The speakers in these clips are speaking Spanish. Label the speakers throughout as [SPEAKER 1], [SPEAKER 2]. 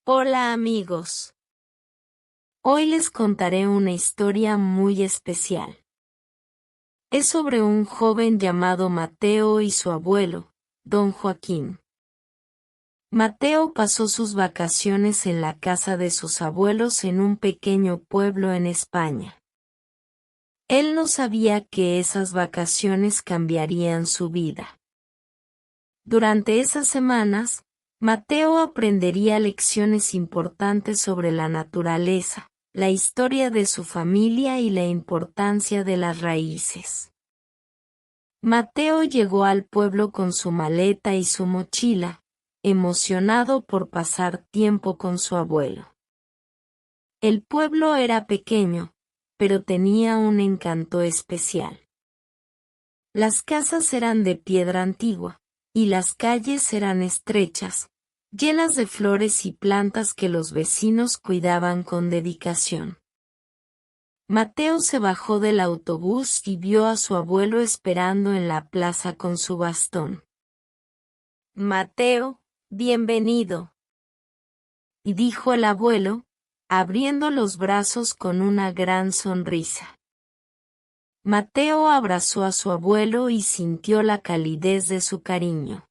[SPEAKER 1] Hola amigos. Hoy les contaré una historia muy especial. Es sobre un joven llamado Mateo y su abuelo, don Joaquín. Mateo pasó sus vacaciones en la casa de sus abuelos en un pequeño pueblo en España. Él no sabía que esas vacaciones cambiarían su vida. Durante esas semanas, Mateo aprendería lecciones importantes sobre la naturaleza, la historia de su familia y la importancia de las raíces. Mateo llegó al pueblo con su maleta y su mochila, emocionado por pasar tiempo con su abuelo. El pueblo era pequeño, pero tenía un encanto especial. Las casas eran de piedra antigua, y las calles eran estrechas, llenas de flores y plantas que los vecinos cuidaban con dedicación. Mateo se bajó del autobús y vio a su abuelo esperando en la plaza con su bastón. «Mateo, bienvenido», y dijo el abuelo, abriendo los brazos con una gran sonrisa. Mateo abrazó a su abuelo y sintió la calidez de su cariño.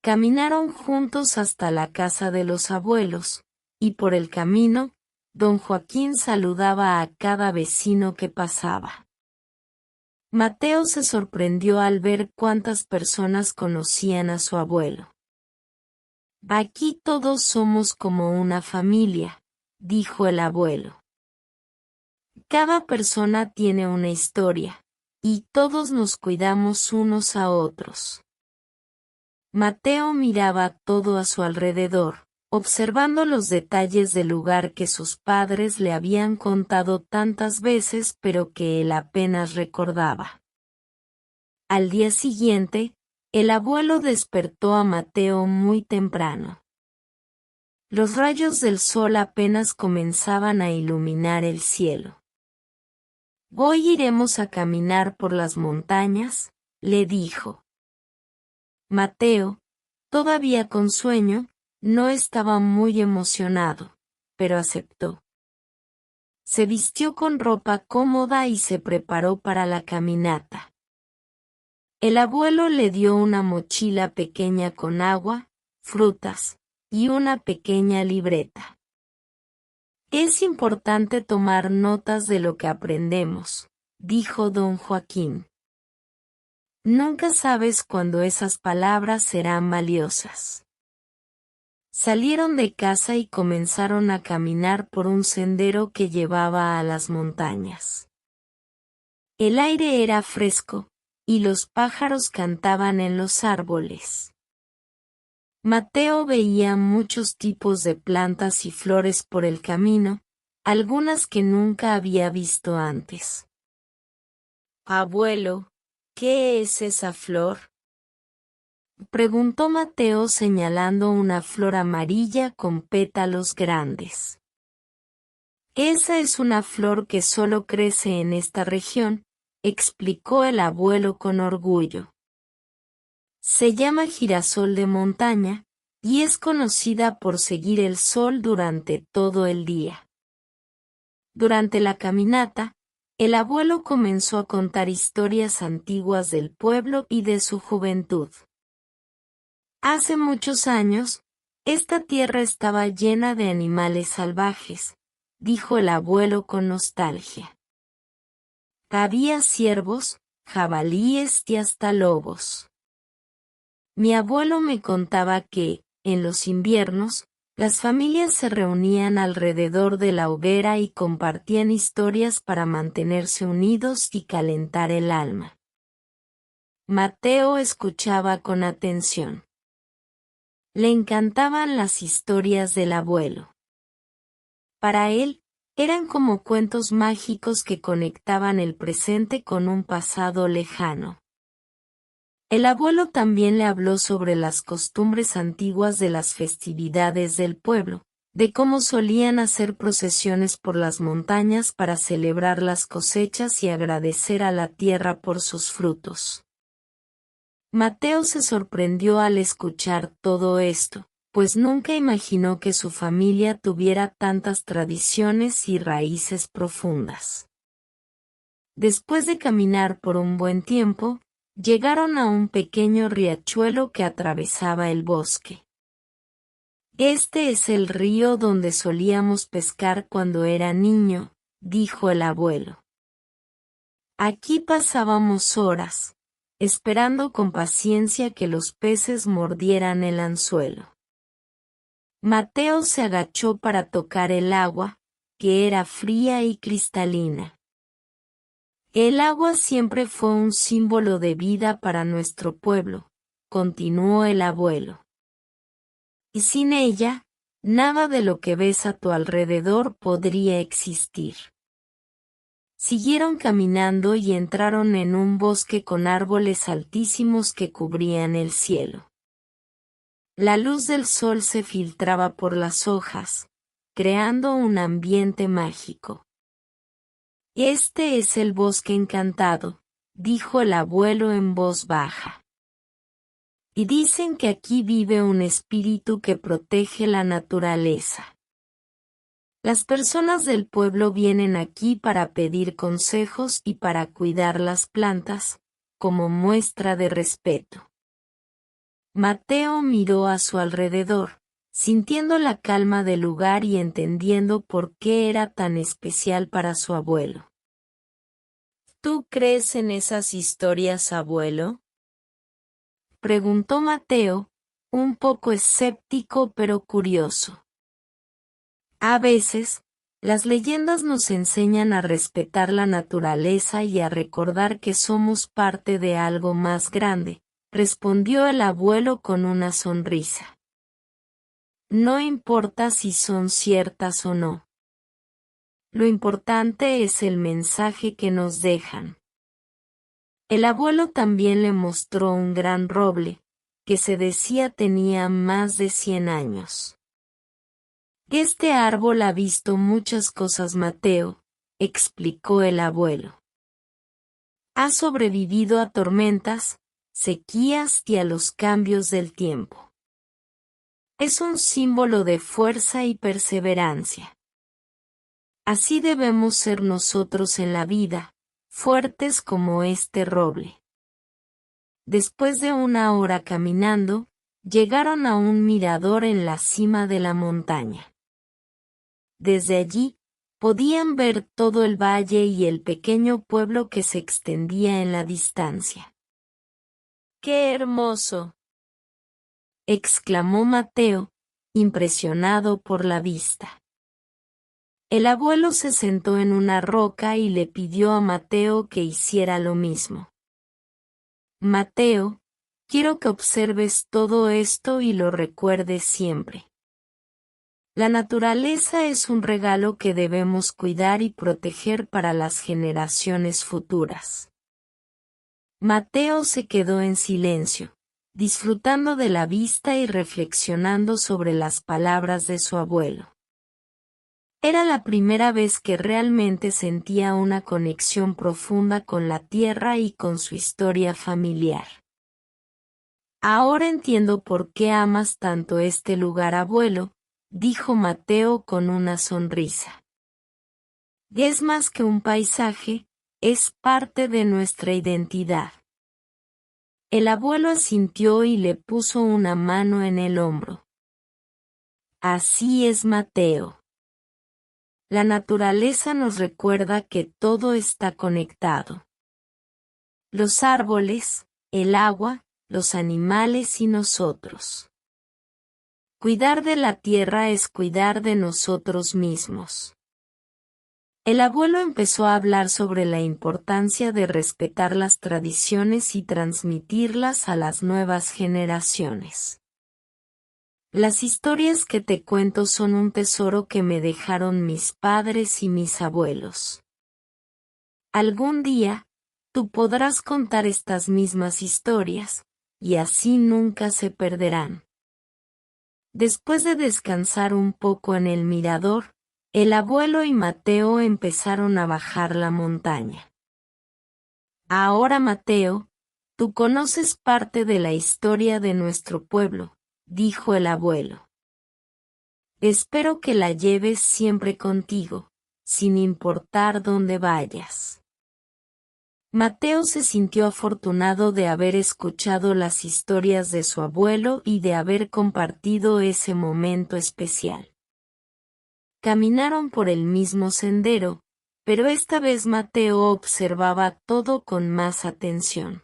[SPEAKER 1] Caminaron juntos hasta la casa de los abuelos, y por el camino, don Joaquín saludaba a cada vecino que pasaba. Mateo se sorprendió al ver cuántas personas conocían a su abuelo. «Aquí todos somos como una familia», dijo el abuelo. «Cada persona tiene una historia, y todos nos cuidamos unos a otros». Mateo miraba todo a su alrededor, observando los detalles del lugar que sus padres le habían contado tantas veces pero que él apenas recordaba. Al día siguiente, el abuelo despertó a Mateo muy temprano. Los rayos del sol apenas comenzaban a iluminar el cielo. «Hoy iremos a caminar por las montañas», le dijo. Mateo, todavía con sueño, no estaba muy emocionado, pero aceptó. Se vistió con ropa cómoda y se preparó para la caminata. El abuelo le dio una mochila pequeña con agua, frutas, y una pequeña libreta. «Es importante tomar notas de lo que aprendemos», dijo don Joaquín. «Nunca sabes cuándo esas palabras serán valiosas». Salieron de casa y comenzaron a caminar por un sendero que llevaba a las montañas. El aire era fresco, y los pájaros cantaban en los árboles. Mateo veía muchos tipos de plantas y flores por el camino, algunas que nunca había visto antes. «Abuelo, ¿qué es esa flor?», preguntó Mateo señalando una flor amarilla con pétalos grandes. «Esa es una flor que solo crece en esta región», explicó el abuelo con orgullo. «Se llama girasol de montaña, y es conocida por seguir el sol durante todo el día». Durante la caminata, el abuelo comenzó a contar historias antiguas del pueblo y de su juventud. «Hace muchos años, esta tierra estaba llena de animales salvajes», dijo el abuelo con nostalgia. «Había ciervos, jabalíes y hasta lobos. Mi abuelo me contaba que, en los inviernos, las familias se reunían alrededor de la hoguera y compartían historias para mantenerse unidos y calentar el alma». Mateo escuchaba con atención. Le encantaban las historias del abuelo. Para él, eran como cuentos mágicos que conectaban el presente con un pasado lejano. El abuelo también le habló sobre las costumbres antiguas de las festividades del pueblo, de cómo solían hacer procesiones por las montañas para celebrar las cosechas y agradecer a la tierra por sus frutos. Mateo se sorprendió al escuchar todo esto, pues nunca imaginó que su familia tuviera tantas tradiciones y raíces profundas. Después de caminar por un buen tiempo, llegaron a un pequeño riachuelo que atravesaba el bosque. Este es el río donde solíamos pescar cuando era niño, dijo el abuelo. Aquí pasábamos horas, esperando con paciencia que los peces mordieran el anzuelo. Mateo se agachó para tocar el agua, que era fría y cristalina. El agua siempre fue un símbolo de vida para nuestro pueblo, continuó el abuelo. Y sin ella, nada de lo que ves a tu alrededor podría existir. Siguieron caminando y entraron en un bosque con árboles altísimos que cubrían el cielo. La luz del sol se filtraba por las hojas, creando un ambiente mágico. Este es el bosque encantado, dijo el abuelo en voz baja. Y dicen que aquí vive un espíritu que protege la naturaleza. Las personas del pueblo vienen aquí para pedir consejos y para cuidar las plantas, como muestra de respeto. Mateo miró a su alrededor, sintiendo la calma del lugar y entendiendo por qué era tan especial para su abuelo. ¿Tú crees en esas historias, abuelo? Preguntó Mateo, un poco escéptico pero curioso. A veces, las leyendas nos enseñan a respetar la naturaleza y a recordar que somos parte de algo más grande, respondió el abuelo con una sonrisa. No importa si son ciertas o no. Lo importante es el mensaje que nos dejan. El abuelo también le mostró un gran roble, que se decía tenía más de 100 años. Este árbol ha visto muchas cosas, Mateo, explicó el abuelo. Ha sobrevivido a tormentas, sequías y a los cambios del tiempo. Es un símbolo de fuerza y perseverancia. Así debemos ser nosotros en la vida, fuertes como este roble. Después de una hora caminando, llegaron a un mirador en la cima de la montaña. Desde allí, podían ver todo el valle y el pequeño pueblo que se extendía en la distancia. ¡Qué hermoso!, exclamó Mateo, impresionado por la vista. El abuelo se sentó en una roca y le pidió a Mateo que hiciera lo mismo. Mateo, quiero que observes todo esto y lo recuerdes siempre. La naturaleza es un regalo que debemos cuidar y proteger para las generaciones futuras. Mateo se quedó en silencio, disfrutando de la vista y reflexionando sobre las palabras de su abuelo. Era la primera vez que realmente sentía una conexión profunda con la tierra y con su historia familiar. Ahora entiendo por qué amas tanto este lugar, abuelo, dijo Mateo con una sonrisa. Es más que un paisaje, es parte de nuestra identidad. El abuelo asintió y le puso una mano en el hombro. Así es, Mateo. La naturaleza nos recuerda que todo está conectado. Los árboles, el agua, los animales y nosotros. Cuidar de la tierra es cuidar de nosotros mismos. El abuelo empezó a hablar sobre la importancia de respetar las tradiciones y transmitirlas a las nuevas generaciones. Las historias que te cuento son un tesoro que me dejaron mis padres y mis abuelos. Algún día, tú podrás contar estas mismas historias, y así nunca se perderán. Después de descansar un poco en el mirador, el abuelo y Mateo empezaron a bajar la montaña. Ahora, Mateo, tú conoces parte de la historia de nuestro pueblo, dijo el abuelo. Espero que la lleves siempre contigo, sin importar dónde vayas. Mateo se sintió afortunado de haber escuchado las historias de su abuelo y de haber compartido ese momento especial. Caminaron por el mismo sendero, pero esta vez Mateo observaba todo con más atención.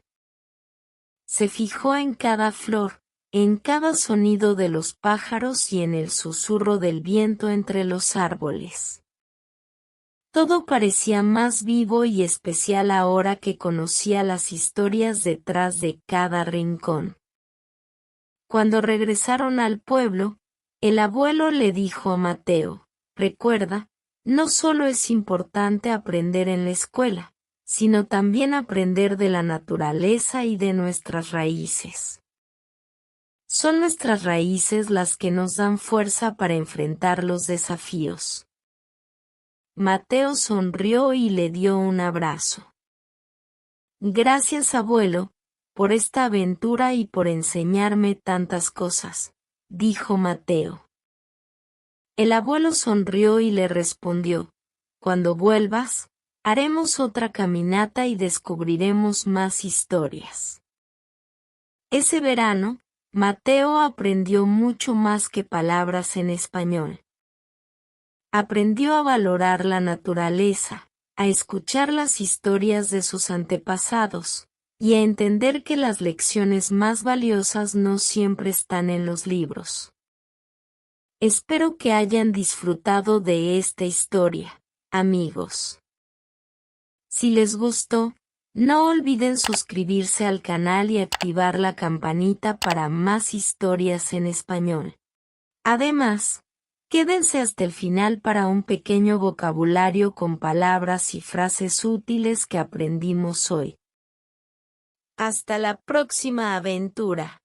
[SPEAKER 1] Se fijó en cada flor, en cada sonido de los pájaros y en el susurro del viento entre los árboles. Todo parecía más vivo y especial ahora que conocía las historias detrás de cada rincón. Cuando regresaron al pueblo, el abuelo le dijo a Mateo: recuerda, no solo es importante aprender en la escuela, sino también aprender de la naturaleza y de nuestras raíces. Son nuestras raíces las que nos dan fuerza para enfrentar los desafíos. Mateo sonrió y le dio un abrazo. Gracias, abuelo, por esta aventura y por enseñarme tantas cosas, dijo Mateo. El abuelo sonrió y le respondió: cuando vuelvas, haremos otra caminata y descubriremos más historias. Ese verano, Mateo aprendió mucho más que palabras en español. Aprendió a valorar la naturaleza, a escuchar las historias de sus antepasados, y a entender que las lecciones más valiosas no siempre están en los libros. Espero que hayan disfrutado de esta historia, amigos. Si les gustó, no olviden suscribirse al canal y activar la campanita para más historias en español. Además, quédense hasta el final para un pequeño vocabulario con palabras y frases útiles que aprendimos hoy. Hasta la próxima aventura.